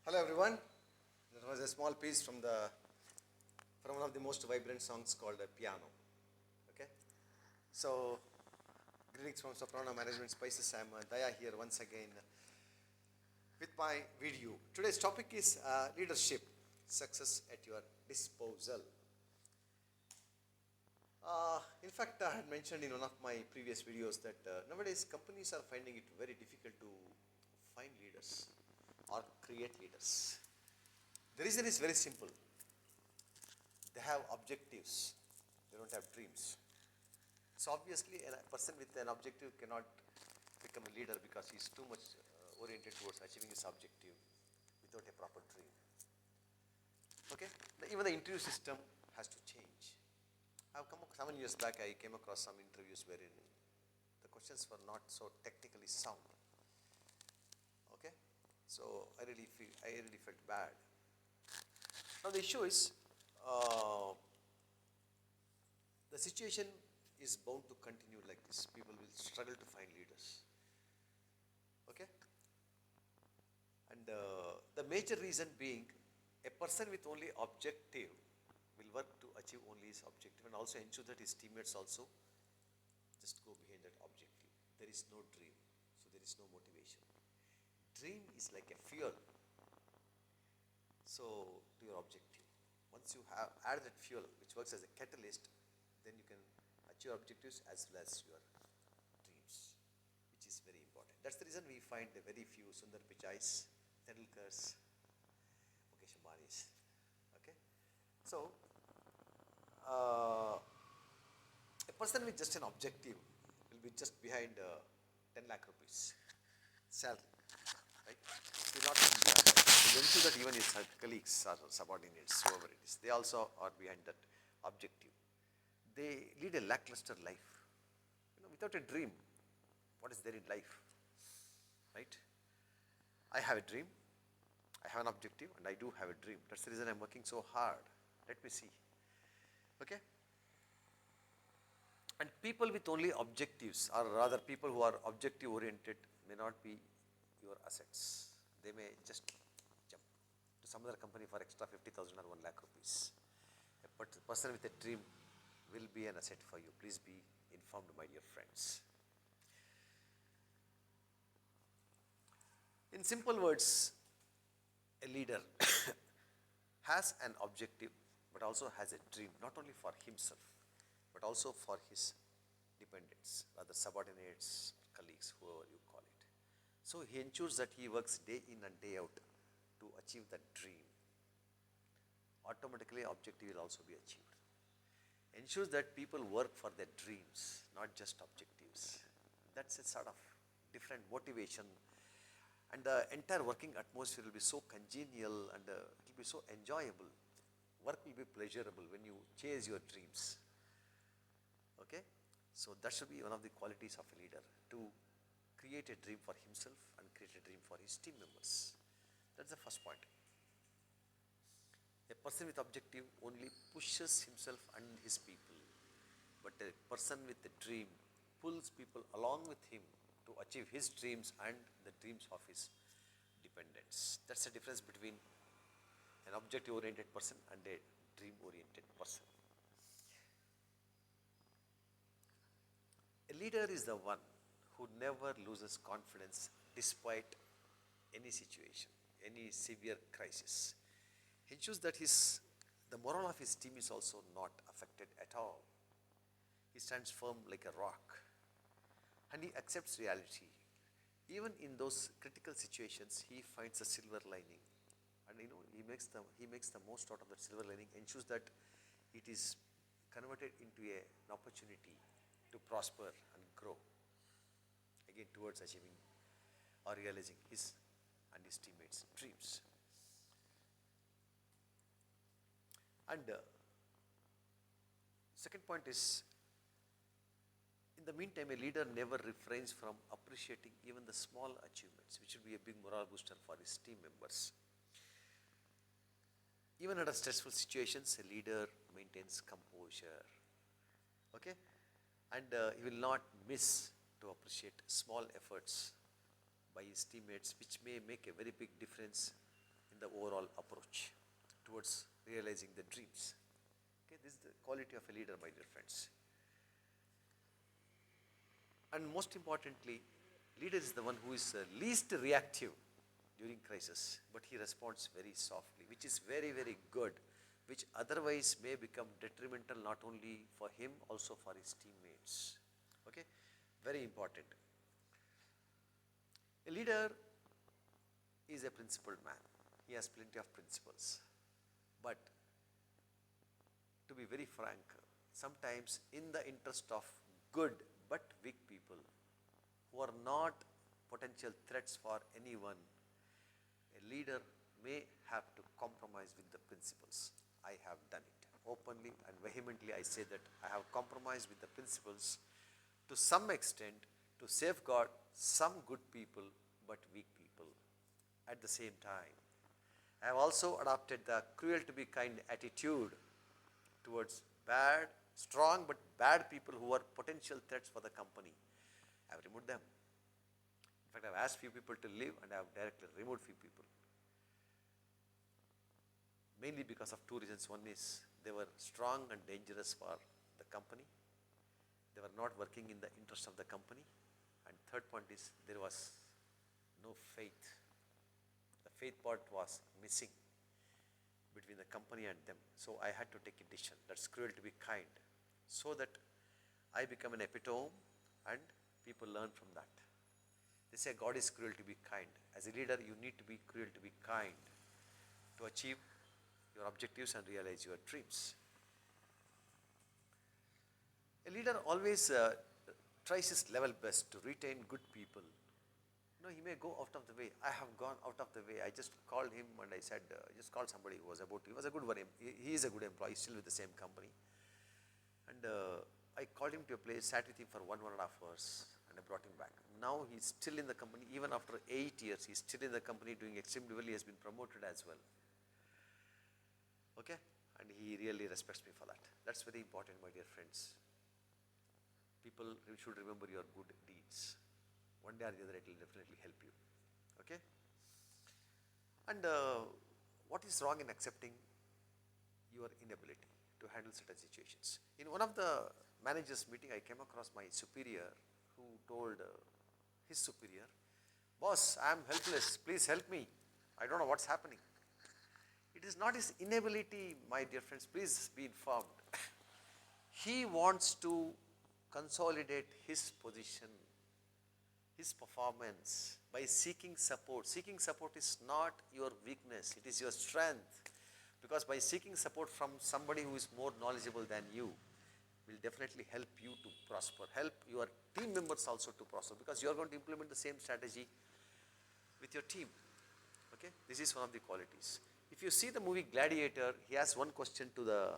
Hello everyone. That was a small piece from one of the most vibrant songs called Piano. Okay. So greetings from Soprano Management Spices. I'm Daya here once again with my video. Today's topic is leadership, success at your disposal. In fact, I had mentioned in one of my previous videos that nowadays companies are finding it very difficult to find leaders or create leaders. The reason is very simple. They have objectives. They don't have dreams. So obviously a person with an objective cannot become a leader because he's too much oriented towards achieving his objective without a proper dream. Okay? Even the interview system has to change. 7 years back I came across some interviews wherein the questions were not so technically sound. Okay? So I really felt bad. Now the issue is the situation is bound to continue like this. People will struggle to find leaders. Okay? And the major reason being, a person with only objective will work to achieve only his objective and also ensure that his teammates also just go behind that objective. There is no dream, so there is no motivation. Dream is like a fuel, so to your objective. Once you have add that fuel, which works as a catalyst, then you can achieve your objectives as well as your dreams, which is very important. That's the reason we find the very few Sundar Pichais, Tendulkars, Mukesh Ambanis. Okay, so a person with just an objective will be just behind 10 lakh rupees salary, right? He will not come behind that. He will ensure that even his colleagues or subordinates, whoever it is, they also are behind that objective. They lead a lackluster life. Without a dream, what is there in life, right? I have a dream, I have an objective, and I do have a dream. That's the reason I'm working so hard. Let me see. Okay? And people with only objectives, or rather people who are objective oriented, may not be your assets. They may just jump to some other company for extra 50,000 or 1 lakh rupees. But the person with a dream will be an asset for you. Please be informed, my dear friends. In simple words, a leader has an objective but also has a dream, not only for himself but also for his dependents, rather subordinates, colleagues, whoever you call it. So he ensures that he works day in and day out to achieve that dream. Automatically objective will also be achieved. Ensures that people work for their dreams, not just objectives. That's a sort of different motivation, and the entire working atmosphere will be so congenial and it will be so enjoyable. Work will be pleasurable when you chase your dreams. Okay? So that should be one of the qualities of a leader, to create a dream for himself and create a dream for his team members. That's the first point. A person with objective only pushes himself and his people, but a person with a dream pulls people along with him to achieve his dreams and the dreams of his dependents. That's the difference between an objective-oriented person and a dream-oriented person. A leader is the one who never loses confidence despite any situation, any severe crisis. He ensures that the morale of his team is also not affected at all. He stands firm like a rock, and he accepts reality. Even in those critical situations, he finds a silver lining, and he makes the most out of that silver lining. Ensures that it is converted into an opportunity to prosper and grow, again towards achieving or realizing his and his teammates' dreams. And second point is, in the meantime, a leader never refrains from appreciating even the small achievements, which will be a big morale booster for his team members. Even under stressful situations, a leader maintains composure. Okay? And he will not miss to appreciate small efforts by his teammates, which may make a very big difference in and the overall approach towards realizing the dreams. Okay, this is the quality of a leader, my dear friends. And most importantly, leader is the one who is least reactive during crisis, but he responds very softly, which is very, very good, which otherwise may become detrimental not only for him, also for his teammates. Okay, very important. A leader is a principled man. He has plenty of principles. But to be very frank, sometimes in the interest of good but weak people who are not potential threats for anyone, a leader may have to compromise with the principles. I have done it. Openly and vehemently I say that I have compromised with the principles to some extent to safeguard some good people but weak people. At the same time, I have also adopted the cruel to be kind attitude towards bad, strong but bad people who are potential threats for the company. I have removed them. In fact, I have asked few people to leave and I have directly removed few people. Mainly because of two reasons. One is they were strong and dangerous for the company. They were not working in the interest of the company. And third point is there was no faith. The faith part was missing between the company and them. So I had to take a decision. That's cruel to be kind. So that I become an epitome and people learn from that. They say God is cruel to be kind. As a leader, you need to be cruel to be kind to achieve your objectives and realize your dreams. A leader always tries his level best to retain good people. No, he may go out of the way. I have gone out of the way. I just called him and I said, just called somebody who was about, he was a good one. He is a good employee, still with the same company. And I called him to a place, sat with him for 1.5 hours and I brought him back. Now he's still in the company, even after 8 years, he's still in the company doing extremely well. He has been promoted as well. Okay? And he really respects me for that. That's very important, my dear friends. People should remember your good deeds. One day or the other, it will definitely help you. Okay? And what is wrong in accepting your inability to handle certain situations? In one of the managers' meeting, I came across my superior who told his superior, "Boss, I am helpless. Please help me. I don't know what's happening." It is not his inability, my dear friends. Please be informed. He wants to consolidate his position, his performance by seeking support. Seeking support is not your weakness, it is your strength. Because by seeking support from somebody who is more knowledgeable than you will definitely help you to prosper, help your team members also to prosper, because you are going to implement the same strategy with your team. Okay, this is one of the qualities. If you see the movie Gladiator, he has one question to the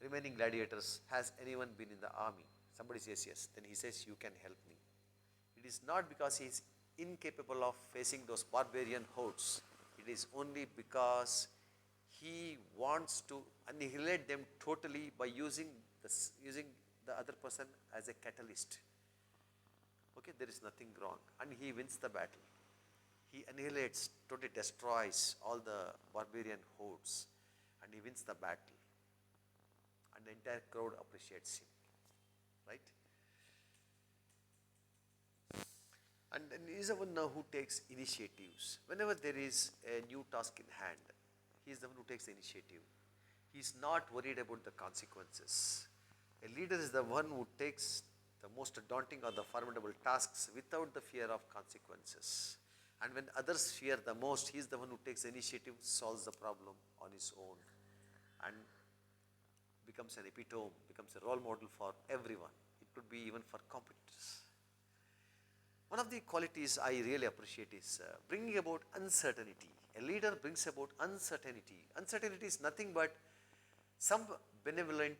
remaining gladiators: has anyone been in the army? Somebody says yes. Then he says, "You can help me." It is not because he is incapable of facing those barbarian hordes. It is only because he wants to annihilate them totally by using the other person as a catalyst. Okay, there is nothing wrong. And he wins the battle. He annihilates, totally destroys all the barbarian hordes, and he wins the battle. And the entire crowd appreciates him, right? And then he is the one now who takes initiatives. Whenever there is a new task in hand, he is the one who takes the initiative. He is not worried about the consequences. A leader is the one who takes the most daunting or the formidable tasks without the fear of consequences. And when others fear the most, he is the one who takes the initiative, solves the problem on his own, and becomes an epitome, becomes a role model for everyone. It could be even for competitors. One of the qualities I really appreciate is bringing about uncertainty. A leader brings about uncertainty. Uncertainty is nothing but some benevolent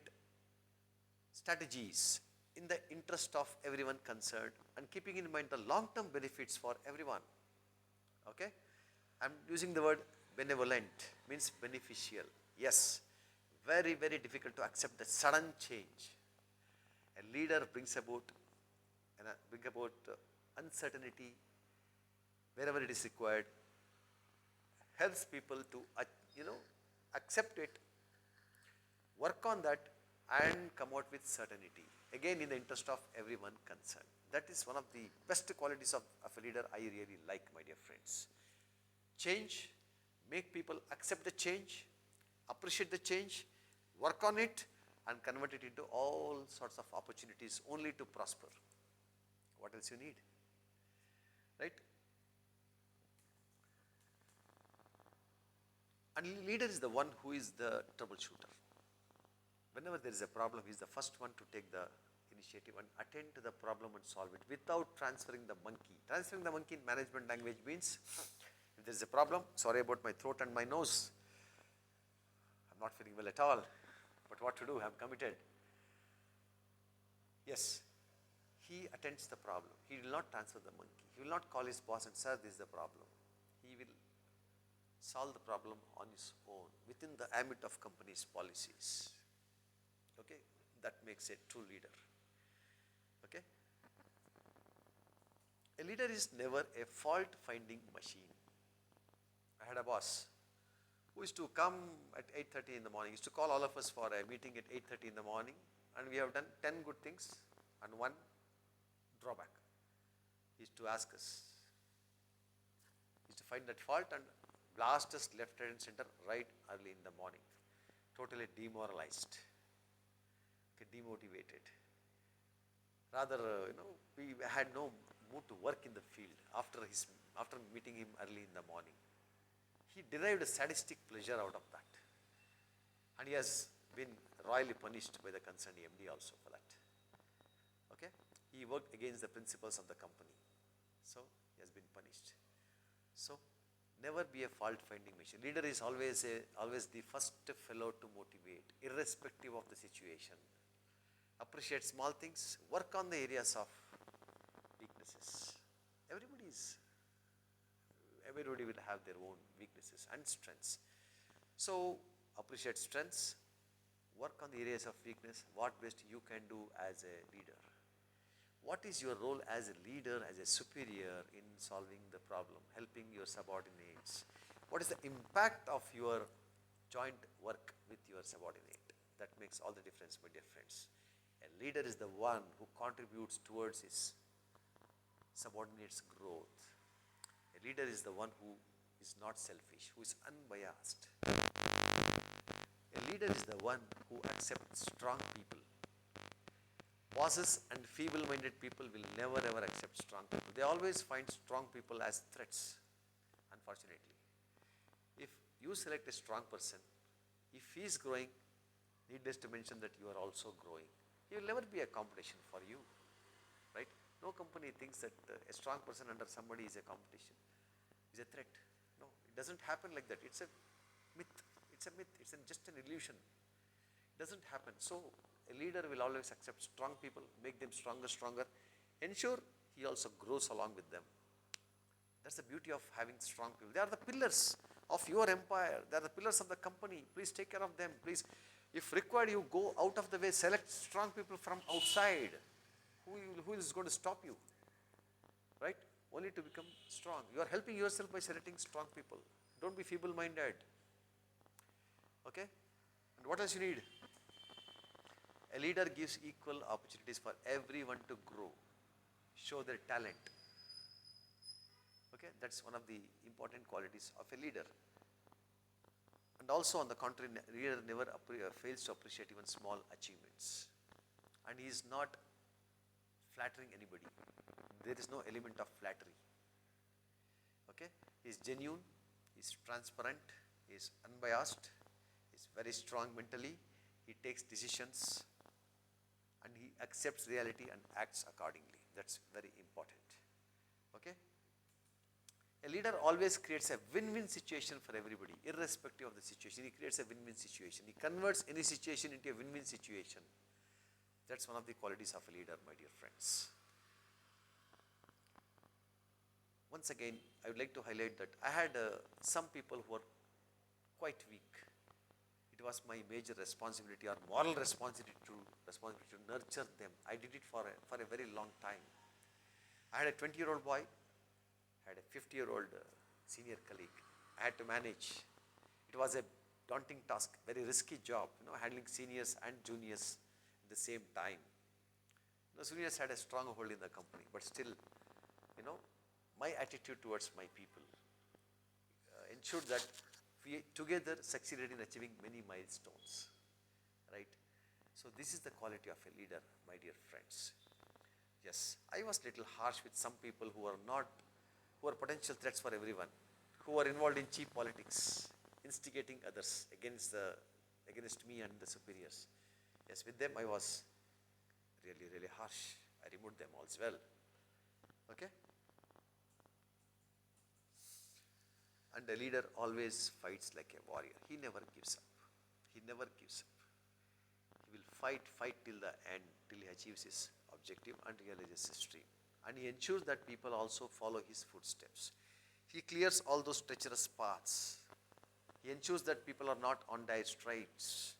strategies in the interest of everyone concerned and keeping in mind the long-term benefits for everyone. Okay? I am using the word benevolent, means beneficial. Yes, very, very difficult to accept the sudden change. A leader brings about uncertainty wherever it is required, helps people to, you know, accept it, work on that, and come out with certainty. Again, in the interest of everyone concerned. That is one of the best qualities of a leader I really like, my dear friends. Change, make people accept the change, appreciate the change, work on it, and convert it into all sorts of opportunities only to prosper. What else you need? Right? And leader is the one who is the troubleshooter. Whenever there is a problem, he is the first one to take the initiative and attend to the problem and solve it without transferring the monkey. Transferring the monkey in management language means, if there is a problem, sorry about my throat and my nose, I'm not feeling well at all, but what to do, I'm committed. Yes, he attends the problem. He will not transfer the monkey. He will not call his boss and say, this is the problem. He will solve the problem on his own within the ambit of company's policies. Okay, that makes a true leader. Okay, a leader is never a fault-finding machine. I had a boss who used to come at 8:30 in the morning. He used to call all of us for a meeting at 8:30 in the morning, and we have done 10 good things and one drawback. He used to ask us. He used to find that fault and blast us left, right, and center right early in the morning. Totally demoralized. Demotivated. Rather, we had no mood to work in the field after meeting him early in the morning. He derived a sadistic pleasure out of that. And he has been royally punished by the concerned MD also for that. Okay? He worked against the principles of the company. So, he has been punished. So, never be a fault-finding machine. Leader is always the first fellow to motivate, irrespective of the situation. Appreciate small things, work on the areas of weaknesses. Everybody will have their own weaknesses and strengths. So, appreciate strengths, work on the areas of weakness, what best you can do as a leader. What is your role as a leader, as a superior in solving the problem, helping your subordinates? What is the impact of your joint work with your subordinate? That makes all the difference, my dear friends. A leader is the one who contributes towards his subordinates' growth. A leader is the one who is not selfish, who is unbiased. A leader is the one who accepts strong people. Bosses and feeble-minded people will never ever accept strong people. They always find strong people as threats, unfortunately. If you select a strong person, if he is growing, needless to mention that you are also growing. He will never be a competition for you, right? No company thinks that a strong person under somebody is a competition, is a threat. No, it doesn't happen like that. It's a myth. It's just an illusion. It doesn't happen. So, a leader will always accept strong people, make them stronger, ensure he also grows along with them. That's the beauty of having strong people. They are the pillars of your empire. They are the pillars of the company. Please take care of them. Please, if required, you go out of the way, select strong people from outside. Who is going to stop you? Right? Only to become strong. You are helping yourself by selecting strong people. Don't be feeble-minded. Okay? And what else you need? A leader gives equal opportunities for everyone to grow, show their talent. Okay, that's one of the important qualities of a leader. And also, on the contrary, a leader never fails to appreciate even small achievements. And he is not flattering anybody. There is no element of flattery. Okay, he is genuine, he is transparent, he is unbiased, he is very strong mentally, he takes decisions, and he accepts reality and acts accordingly. That's very important. Okay? A leader always creates a win-win situation for everybody, irrespective of the situation. He creates a win-win situation. He converts any situation into a win-win situation. That's one of the qualities of a leader, my dear friends. Once again, I would like to highlight that I had some people who were quite weak. It was my major responsibility or moral responsibility to nurture them. I did it for a very long time. I had a 20-year-old boy, I had a 50-year-old senior colleague. I had to manage. It was a daunting task, very risky job, handling seniors and juniors at the same time. Seniors had a strong hold in the company, but still, you know, my attitude towards my people ensured that we together succeeded in achieving many milestones, right? So this is the quality of a leader, my dear friends. Yes, I was little harsh with some people who are potential threats for everyone, who are involved in cheap politics, instigating others against me and the superiors. Yes, with them I was really, really harsh. I removed them all as well. Okay? And a leader always fights like a warrior. He never gives up. He never gives up. He will fight till the end, till he achieves his objective and realizes his dream. And he ensures that people also follow his footsteps. He clears all those treacherous paths. He ensures that people are not on dire straits.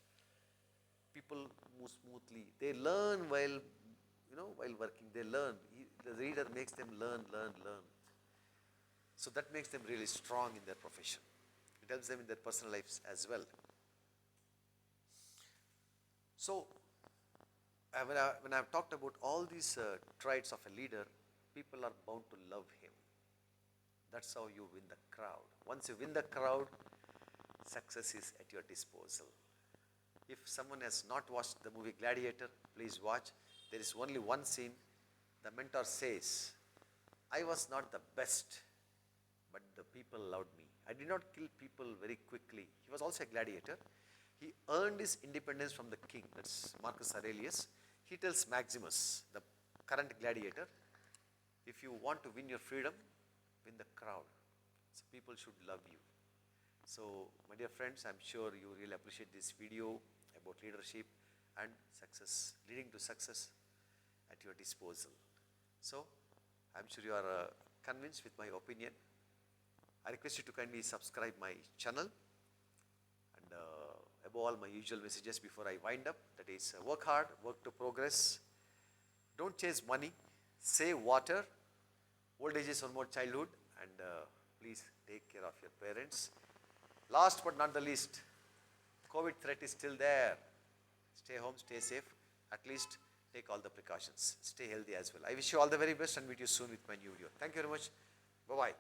People move smoothly. They learn while working. They learn. The leader makes them learn. So that makes them really strong in their profession. It helps them in their personal lives as well. So, when I've talked about all these traits of a leader, people are bound to love him. That's how you win the crowd. Once you win the crowd, success is at your disposal. If someone has not watched the movie Gladiator, please watch. There is only one scene. The mentor says, I was not the best, but the people loved me. I did not kill people very quickly. He was also a gladiator. He earned his independence from the king. That's Marcus Aurelius. He tells Maximus, the current gladiator, if you want to win your freedom, win the crowd. So people should love you. So my dear friends, I'm sure you really appreciate this video about leadership and success, leading to success at your disposal. So I'm sure you are convinced with my opinion. I request you to kindly subscribe my channel, and above all, my usual messages before I wind up, that is work hard, work to progress, don't chase money, save water, old age is one more childhood, and please take care of your parents. Last but not the least, COVID threat is still there. Stay home, stay safe, at least take all the precautions, stay healthy as well. I wish you all the very best and meet you soon with my new video. Thank you very much. Bye-bye.